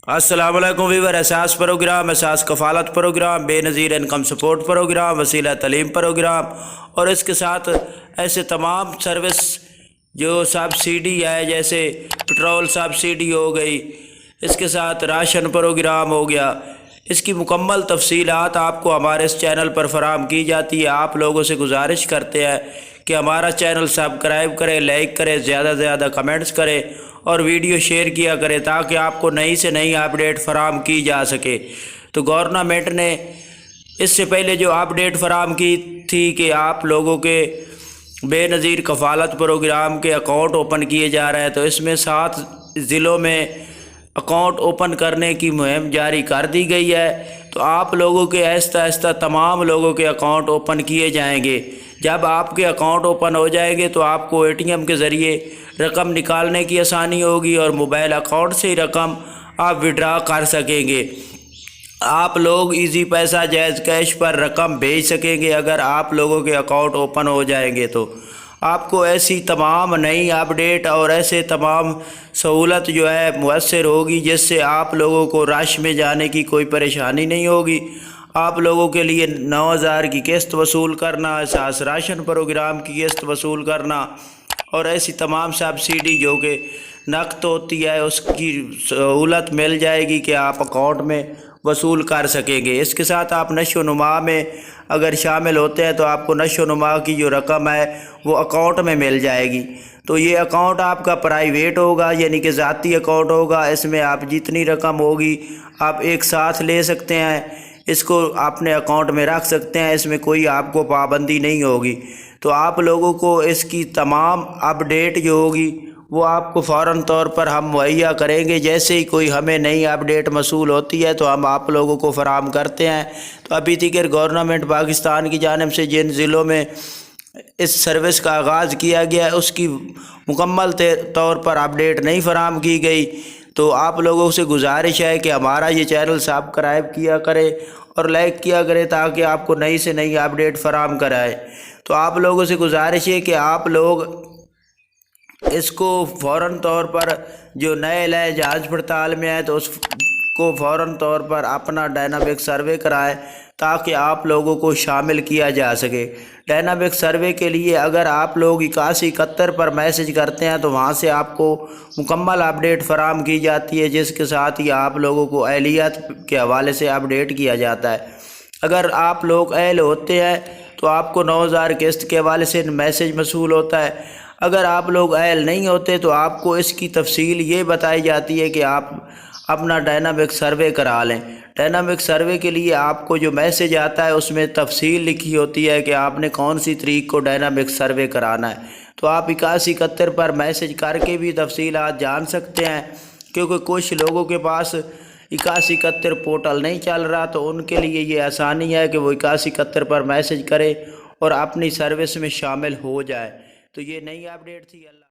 السلام علیکم ویور، احساس پروگرام، احساس کفالت پروگرام، بے نظیر انکم سپورٹ پروگرام، وسیلہ تعلیم پروگرام، اور اس کے ساتھ ایسے تمام سروس جو سبسڈی ہے، جیسے پٹرول سبسڈی ہو گئی، اس کے ساتھ راشن پروگرام ہو گیا، اس کی مکمل تفصیلات آپ کو ہمارے اس چینل پر فراہم کی جاتی ہے۔ آپ لوگوں سے گزارش کرتے ہیں کہ ہمارا چینل سبسکرائب کریں، لائک کریں، زیادہ سے زیادہ کمنٹس کریں اور ویڈیو شیئر کیا کریں تاکہ آپ کو نئی سے نئی اپڈیٹ فراہم کی جا سکے۔ تو گورنمنٹ نے اس سے پہلے جو اپڈیٹ فراہم کی تھی کہ آپ لوگوں کے بے نظیر کفالت پروگرام کے اکاؤنٹ اوپن کیے جا رہے ہیں، تو اس میں 7 ضلعوں میں اکاؤنٹ اوپن کرنے کی مہم جاری کر دی گئی ہے۔ تو آپ لوگوں کے آہستہ آہستہ تمام لوگوں کے اکاؤنٹ اوپن کیے جائیں گے۔ جب آپ کے اکاؤنٹ اوپن ہو جائیں گے تو آپ کو اے ٹی ایم کے ذریعے رقم نکالنے کی آسانی ہوگی اور موبائل اکاؤنٹ سے ہی رقم آپ وڈرا کر سکیں گے۔ آپ لوگ ایزی پیسہ جائز کیش پر رقم بھیج سکیں گے اگر آپ لوگوں کے اکاؤنٹ اوپن ہو جائیں گے۔ تو آپ کو ایسی تمام نئی اپڈیٹ اور ایسے تمام سہولت جو ہے میسر ہوگی جس سے آپ لوگوں کو رش میں جانے کی کوئی پریشانی نہیں ہوگی۔ آپ لوگوں کے لیے 9,000 کی قسط وصول کرنا، احساس راشن پروگرام کی قسط وصول کرنا اور ایسی تمام سبسڈی جو کہ نقد ہوتی ہے اس کی سہولت مل جائے گی کہ آپ اکاؤنٹ میں وصول کر سکیں گے۔ اس کے ساتھ آپ نشو و نما میں اگر شامل ہوتے ہیں تو آپ کو نشو و نما کی جو رقم ہے وہ اکاؤنٹ میں مل جائے گی۔ تو یہ اکاؤنٹ آپ کا پرائیویٹ ہوگا، یعنی کہ ذاتی اکاؤنٹ ہوگا۔ اس میں آپ جتنی رقم ہوگی آپ ایک ساتھ لے سکتے ہیں، اس کو اپنے اکاؤنٹ میں رکھ سکتے ہیں، اس میں کوئی آپ کو پابندی نہیں ہوگی۔ تو آپ لوگوں کو اس کی تمام اپڈیٹ جو ہوگی وہ آپ کو فوراً طور پر ہم مہیا کریں گے۔ جیسے ہی کوئی ہمیں نئی اپڈیٹ موصول ہوتی ہے تو ہم آپ لوگوں کو فراہم کرتے ہیں۔ تو ابھی تک گورنمنٹ پاکستان کی جانب سے جن ضلعوں میں اس سروس کا آغاز کیا گیا ہے اس کی مکمل طور پر اپڈیٹ نہیں فراہم کی گئی۔ تو آپ لوگوں سے گزارش ہے کہ ہمارا یہ چینل سبسکرائب کیا کرے اور لائک کیا کرے تاکہ آپ کو نئی سے نئی اپڈیٹ فراہم کرائے۔ تو آپ لوگوں سے گزارش ہے کہ آپ لوگ اس کو فوراً طور پر جو نئے جانچ پڑتال میں ہے تو اس کو فوراً طور پر اپنا ڈائنامک سروے کرائیں تاکہ آپ لوگوں کو شامل کیا جا سکے۔ ڈائنامک سروے کے لیے اگر آپ لوگ 8171 پر میسج کرتے ہیں تو وہاں سے آپ کو مکمل اپڈیٹ فراہم کی جاتی ہے، جس کے ساتھ ہی آپ لوگوں کو اہلیت کے حوالے سے اپڈیٹ کیا جاتا ہے۔ اگر آپ لوگ اہل ہوتے ہیں تو آپ کو 9,000 قسط کے حوالے سے میسج موصول ہوتا ہے۔ اگر آپ لوگ اہل نہیں ہوتے تو آپ کو اس کی تفصیل یہ بتائی جاتی ہے کہ آپ اپنا ڈائنامک سروے کرا لیں۔ ڈائنامک سروے کے لیے آپ کو جو میسج آتا ہے اس میں تفصیل لکھی ہوتی ہے کہ آپ نے کون سی تاریخ کو ڈائنامک سروے کرانا ہے۔ تو آپ 8171 پر میسج کر کے بھی تفصیلات جان سکتے ہیں، کیونکہ کچھ لوگوں کے پاس 8171 پورٹل نہیں چل رہا، تو ان کے لیے یہ آسانی ہے کہ وہ 8171 پر میسج کرے اور اپنی سروس میں شامل ہو جائے۔ تو یہ نئی اپڈیٹ تھی۔ اللہ